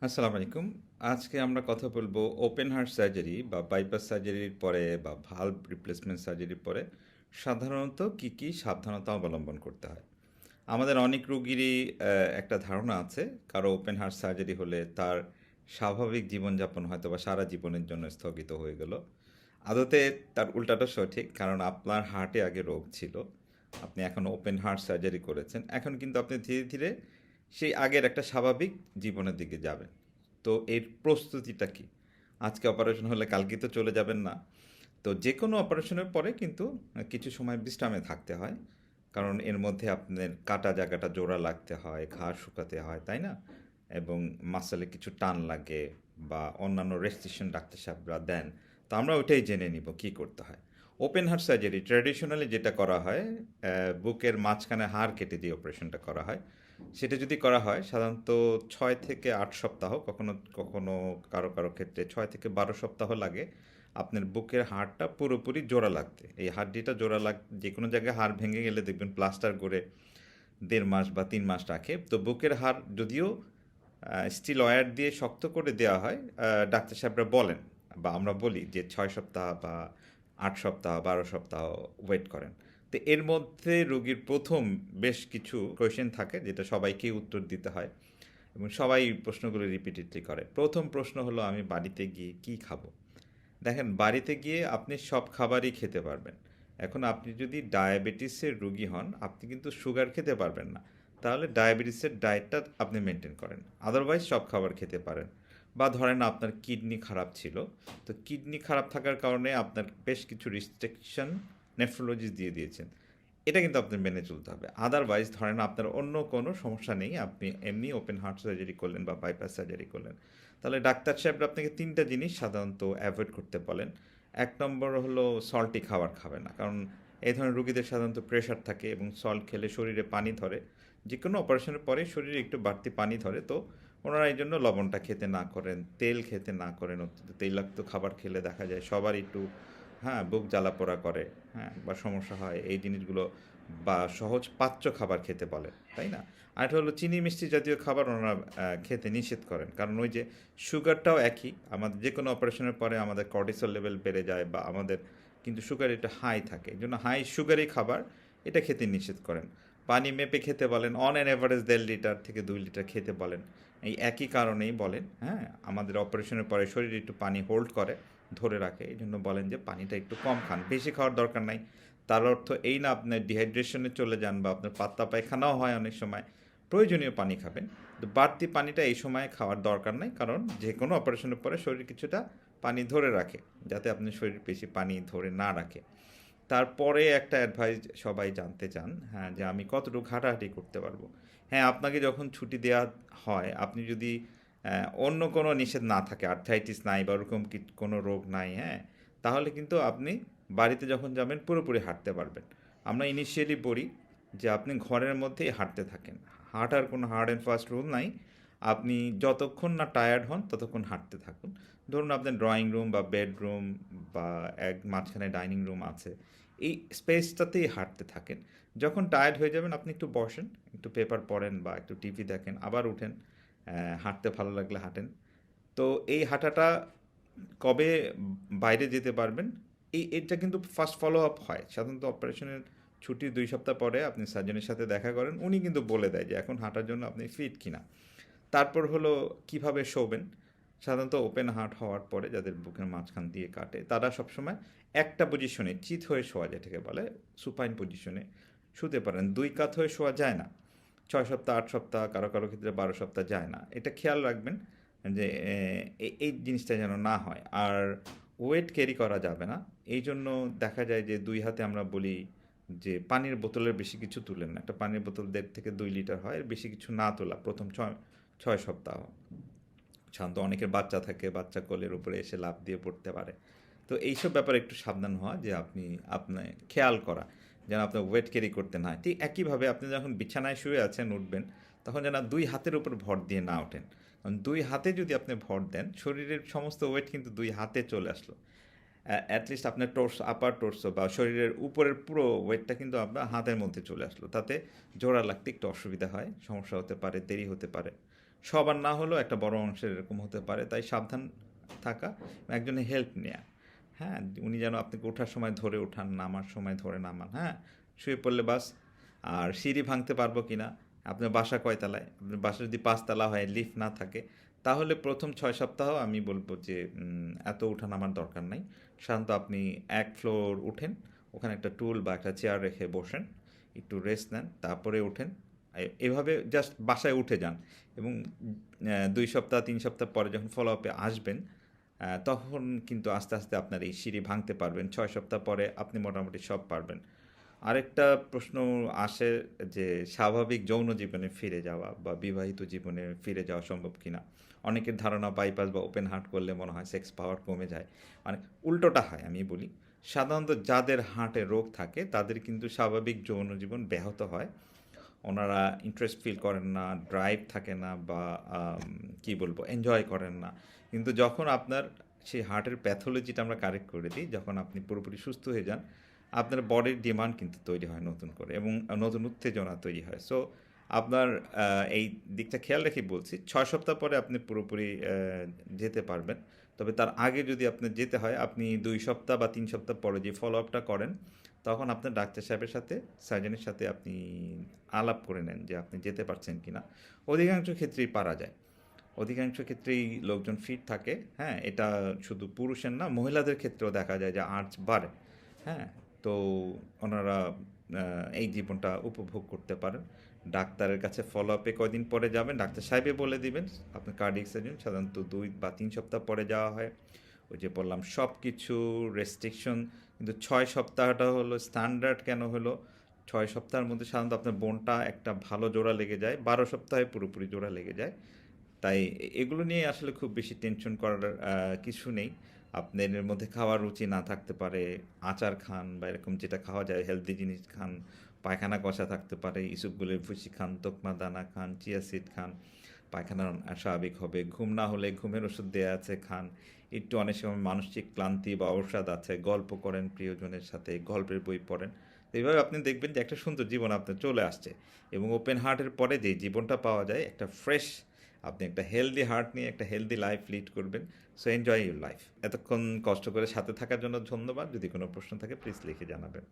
আসসালামু আলাইকুম। আজকে আমরা কথা বলবো ওপেন হার্ট সার্জারি বা বাইপাস সার্জারির পরে বা ভালভ রিপ্লেসমেন্ট সার্জারির পরে সাধারণত কি কি সাবধানতা অবলম্বন করতে হয়। আমাদের অনেক রোগীরই একটা ধারণা আছে, কারো ওপেন হার্ট সার্জারি হলে তার স্বাভাবিক জীবনযাপন হয়তো বা সারা জীবনের জন্য স্থগিত হয়ে গেল। আদতে তার উল্টাটা সঠিক, কারণ আপনার হার্টে আগে রোগ ছিল, আপনি এখন ওপেন হার্ট সার্জারি করেছেন, এখন কিন্তু আপনি ধীরে ধীরে সেই আগের একটা স্বাভাবিক জীবনের দিকে যাবেন। তো এর প্রস্তুতিটা কি? আজকে অপারেশন হলে কালকে তো চলে যাবেন না। তো যে কোনো অপারেশনের পরে কিন্তু কিছু সময় বিশ্রামে থাকতে হয়, কারণ এর মধ্যে আপনার কাটা জায়গাটা জোড়া লাগতে হয়, ঘা শুকাতে হয়, তাই না? এবং মাসলে কিছু টান লাগে বা অন্যান্য রেস্ট্রিকশন ডাক্তার সাহেবরা দেন। তো আমরা ওইটাই জেনে নিব কি করতে হয়। ওপেন হার্ট সার্জারি ট্র্যাডিশনালি যেটা করা হয়, বুকের মাঝখানে হাড় কেটে দিয়ে অপারেশনটা করা হয়। সেটা যদি করা হয় সাধারণত 6 থেকে 8 সপ্তাহ, কখনো কখনো কারো কারো ক্ষেত্রে 6 থেকে 12 সপ্তাহ লাগে আপনার বুকের হাড়টা পুরোপুরি জোড়া লাগতে। এই হাড্ডিটা জোড়া যে কোনো জায়গায় হাড় ভেঙে গেলে দেখবেন প্লাস্টার করে 1.5 মাস বা 3 মাস রাখে। তো বুকের হাড় যদিও স্টিল ওয়্যার দিয়ে শক্ত করে দেওয়া হয়, ডাক্তার সাহেবরা বলেন বা আমরা বলি যে 6 সপ্তাহ বা 8 সপ্তাহ 12 সপ্তাহ ওয়েট করেন। তো এর মধ্যে রোগীর প্রথম বেশ কিছু কোয়েশ্চেন থাকে যেটা সবাইকেই উত্তর দিতে হয় এবং সবাই প্রশ্নগুলো রিপিটেডলি করে। প্রথম প্রশ্ন হলো, আমি বাড়িতে গিয়ে কি খাবো? দেখেন, বাড়িতে গিয়ে আপনি সব খাবারই খেতে পারবেন। এখন আপনি যদি ডায়াবেটিসের রোগী হন, আপনি কিন্তু সুগার খেতে পারবেন না। তাহলে ডায়াবেটিসের ডায়েটটা আপনি মেনটেন করেন। আদারওয়াইজ সব খাবার খেতে পারেন। বা ধরেন আপনার কিডনি খারাপ ছিল, তো কিডনি খারাপ থাকার কারণে আপনার বেশ কিছু রিস্ট্রিকশন নেফ্রোলজিস্ট দিয়ে দিয়েছেন। এটা কিন্তু আপনার মেনে চলতে হবে। আদারওয়াইজ ধরেন আপনার অন্য কোনো সমস্যা নেই, আপনি এমনি ওপেন হার্ট সার্জারি করলেন বা বাইপাস সার্জারি করলেন, তাহলে ডাক্তার সাহেবরা আপনাকে 3টা জিনিস সাধারণত অ্যাভয়েড করতে বলেন। 1 নম্বর হলো সল্টি খাবার খাবে না, কারণ এই ধরনের রোগীদের সাধারণত প্রেশার থাকে এবং সল্ট খেলে শরীরে পানি ধরে। যে কোনো অপারেশনের পরে শরীরে একটু বাড়তি পানি ধরে, তো ওনারা এই জন্য লবণটা খেতে না করেন, তেল খেতে না করেন। অত্যন্ত তৈলাক্ত খাবার খেলে দেখা যায় সবার একটু বুক জ্বালাপোড়া করে, বা সমস্যা হয় এই জিনিসগুলো। বা সহজ পাচ্য খাবার খেতে বলে, তাই না? আরেকটা হলো চিনি মিষ্টি জাতীয় খাবার ওনারা খেতে নিষেধ করেন, কারণ ওই যে সুগারটাও একই, আমাদের যে কোনো অপারেশনের পরে আমাদের কর্টিসল লেভেল বেড়ে যায় বা আমাদের কিন্তু সুগার এটা হাই থাকে, এই জন্য হাই সুগারি খাবার এটা খেতে নিষেধ করেন। পানি মেপে খেতে বলেন, অন অ্যান এভারেজ 1.5 লিটার থেকে 2 লিটার খেতে বলেন। এই একই কারণেই বলেন, আমাদের অপারেশনের পরে শরীরে একটু পানি হোল্ড করে, ধরে রাখে, এই জন্য বলেন যে পানিটা একটু কম খান, বেশি খাওয়ার দরকার নাই। তার অর্থ এই না আপনার ডিহাইড্রেশনে চলে যান বা আপনার পাতলা পায়খানাও হয় অনেক সময়, প্রয়োজনীয় পানি খাবেন। তো বাড়তি পানিটা এই সময় খাওয়ার দরকার নাই, কারণ যে কোনো অপারেশনের পরে শরীর কিছুটা পানি ধরে রাখে, যাতে আপনি শরীর বেশি পানি ধরে না রাখে। তারপরে একটা অ্যাডভাইস সবাই জানতে চান, যে আমি কতটুকু হাঁটাহাঁটি করতে পারবো। আপনাকে যখন ছুটি দেওয়া হয়, আপনি যদি অন্য কোনো নিষেধ না থাকে, আর্থ্রাইটিস নাই বা ওরকম কোনো রোগ নাই, তাহলে কিন্তু আপনি বাড়িতে যখন যাবেন পুরোপুরি হাঁটতে পারবেন। আমরা ইনিশিয়ালি বলি যে আপনি ঘরের মধ্যেই হাঁটতে থাকেন। হাঁটার কোনো হার্ড অ্যান্ড ফাস্ট রুল নাই। আপনি যতক্ষণ না টায়ার্ড হন ততক্ষণ হাঁটতে থাকুন। ধরুন আপনার ড্রয়িং রুম বা বেডরুম বা এক মাঝখানে ডাইনিং রুম আছে, এই স্পেসটাতেই হাঁটতে থাকেন। যখন টায়ার্ড হয়ে যাবেন আপনি একটু বসেন, একটু পেপার পড়েন বা একটু টিভি দেখেন, আবার উঠেন, হাঁটতে ভালো লাগলে হাঁটেন। তো এই হাঁটাটা কবে বাইরে যেতে পারবেন, এটা কিন্তু ফার্স্ট ফলো আপ হয় সাধারণত অপারেশনের ছুটির 2 সপ্তাহ পরে। আপনি সার্জনের সাথে দেখা করেন, উনি কিন্তু বলে দেয় যে এখন হাঁটার জন্য আপনি ফিট কিনা। তারপর হলো কিভাবে শোবেন। সাধারণত ওপেন হার্ট হওয়ার পরে যাদের বুকের মাঝখান দিয়ে কাটে তারা সবসময় একটা পজিশনে চিত হয়ে শোয়া, যেটাকে বলে সুপাইন পজিশনে শুতে পারেন। 2 কাত হয়ে শোয়া যায় না। 6 সপ্তাহ 8 সপ্তাহ, কারো কারো ক্ষেত্রে 12 সপ্তাহ যায় না। এটা খেয়াল রাখবেন যে এই জিনিসটা যেন না হয়। আর ওয়েট ক্যারি করা যাবে না, এই জন্য দেখা যায় যে 2 হাতে আমরা বলি যে পানির বোতলের বেশি কিছু তুলেন না। একটা পানির বোতল 1.5 থেকে 2 লিটার হয়, এর বেশি কিছু না তোলা প্রথম 6 সপ্তাহ। সাধারণত অনেকের বাচ্চা থাকে, বাচ্চা কোলের উপরে এসে লাফ দিয়ে পড়তে পারে। তো এইসব ব্যাপারে একটু সাবধান হওয়া, যে আপনার খেয়াল করা যেন আপনার ওয়েট ক্যারি করতে না হয়। ঠিক একইভাবে আপনি যখন বিছানায় শুয়ে আছেন উঠবেন, তখন যেন 2 হাতের উপর ভর দিয়ে না ওঠেন। কারণ 2 হাতে যদি আপনি ভর দেন, শরীরের সমস্ত ওয়েট কিন্তু 2 হাতে চলে আসলো। অ্যাটলিস্ট আপনার আপার টোর্সো বা শরীরের উপরের পুরো ওয়েটটা কিন্তু আপনার হাতের মধ্যে চলে আসলো। তাতে জোড়া লাগতে একটু অসুবিধা হয়, সমস্যা হতে পারে, দেরি হতে পারে। সবার না হলেও একটা বড় অংশের এরকম হতে পারে, তাই সাবধান থাকা, একজনের হেল্প নেওয়া। হ্যাঁ, উনি যেন আপনাকে ওঠার সময় ধরে ওঠান, নামার সময় ধরে নামান। হ্যাঁ, শুয়ে পড়লে বাস। আর সিঁড়ি ভাঙতে পারবো কিনা, আপনার বাসা কয়তলায়, আপনার বাসা যদি 5 তলা হয়, লিফট না থাকে, তাহলে প্রথম 6 সপ্তাহ আমি বলবো যে এত ওঠা নামার দরকার নাই। সাধারণত আপনি 1 ফ্লোর উঠেন, ওখানে একটা টুল বা একটা চেয়ার রেখে বসেন, একটু রেস্ট নেন, তারপরে ওঠেন। এভাবে জাস্ট বাসায় উঠে যান, এবং 2 সপ্তাহ 3 সপ্তাহ পরে যখন ফলো আপে আসবেন, তখন কিন্তু আস্তে আস্তে আপনার এই সিঁড়ি ভাঙতে পারবেন। 6 সপ্তাহ পরে আপনি মোটামুটি সব পারবেন। আরেকটা প্রশ্ন আসে যে স্বাভাবিক যৌন জীবনে ফিরে যাওয়া বা বিবাহিত জীবনে ফিরে যাওয়া সম্ভব কিনা। অনেকের ধারণা বাইপাস বা ওপেন হার্ট করলে মনে হয় সেক্স পাওয়ার কমে যায়। মানে উল্টোটা হয়, আমি বলি। সাধারণত যাদের হার্টে রোগ থাকে তাদের কিন্তু স্বাভাবিক যৌন জীবন ব্যাহত হয়। ওনারা ইন্টারেস্ট ফিল করেন না, ড্রাইভ থাকে না, বা কি বলবো, এনজয় করেন না। কিন্তু যখন আপনার সেই হার্টের প্যাথোলজিটা আমরা কারেক্ট করে দিই, যখন আপনি পুরোপুরি সুস্থ হয়ে যান, আপনার বডির ডিমান্ড কিন্তু তৈরি হয় নতুন করে, এবং নতুন উত্তেজনা তৈরি হয়। সো আপনার এই দিকটা খেয়াল রেখে বলছি, 6 সপ্তাহ পরে আপনি পুরোপুরি যেতে পারবেন। তবে তার আগে যদি আপনার যেতে হয়, আপনি 2 সপ্তাহ বা 3 সপ্তাহ পরে যে ফলো আপটা করেন, তখন আপনার ডাক্তার সাহেবের সাথে, সার্জনের সাথে আপনি আলাপ করে নেন যে আপনি যেতে পারছেন কিনা। অধিকাংশ ক্ষেত্রেই পারা যায়, অধিকাংশ ক্ষেত্রেই লোকজন ফিট থাকে। হ্যাঁ, এটা শুধু পুরুষের না, মহিলাদের ক্ষেত্রেও দেখা যায় যে আর্চ বাড়ে। হ্যাঁ, তো ওনারা এই জীবনটা উপভোগ করতে পারেন। ডাক্তারের কাছে ফলো আপে কয়দিন পরে যাবেন, ডাক্তার সাহেবে বলে দিবেন। আপনার কার্ডিয়াক সার্জন সাধারণত 2 বা 3 সপ্তাহ পরে যাওয়া হয়। ওই যে বললাম সব কিছু রেস্ট্রিকশন, কিন্তু 6 সপ্তাহটা হলো স্ট্যান্ডার্ড। কেন হলো, 6 সপ্তাহের মধ্যে সাধারণত আপনার বোনটা একটা ভালো জোড়া লেগে যায়, 12 সপ্তাহে পুরোপুরি জোড়া লেগে যায়। তাই এগুলো নিয়ে আসলে খুব বেশি টেনশন করার কিছু নেই। আপনার এর মধ্যে খাওয়ার রুচি না থাকতে পারে, আচার খান বা এরকম যেটা খাওয়া যায় হেলদি জিনিস খান, পায়খানা কষা থাকতে পারে, ইসবগুলের ভুসি খান, তকমা দানা খান, চিয়া সিড খান, পায়খানা স্বাভাবিক হবে। ঘুম না হলে ঘুমের ওষুধ দেওয়া আছে, খান। একটু অনেক সময় মানসিক ক্লান্তি বা অবসাদ আছে, গল্প করেন প্রিয়জনের সাথে, গল্পের বই পড়েন। তো এইভাবে আপনি দেখবেন যে একটা সুন্দর জীবন আপনার চলে আসছে, এবং ওপেন হার্টের পরে যে জীবনটা পাওয়া যায়, একটা ফ্রেশ, আপনি একটা হেলদি হার্ট নিয়ে একটা হেলদি লাইফ লিড করবেন। So enjoy your life. এতক্ষণ কষ্ট করে সাথে থাকার জন্য ধন্যবাদ। যদি কোনো প্রশ্ন থাকে প্লিজ লিখে জানাবেন।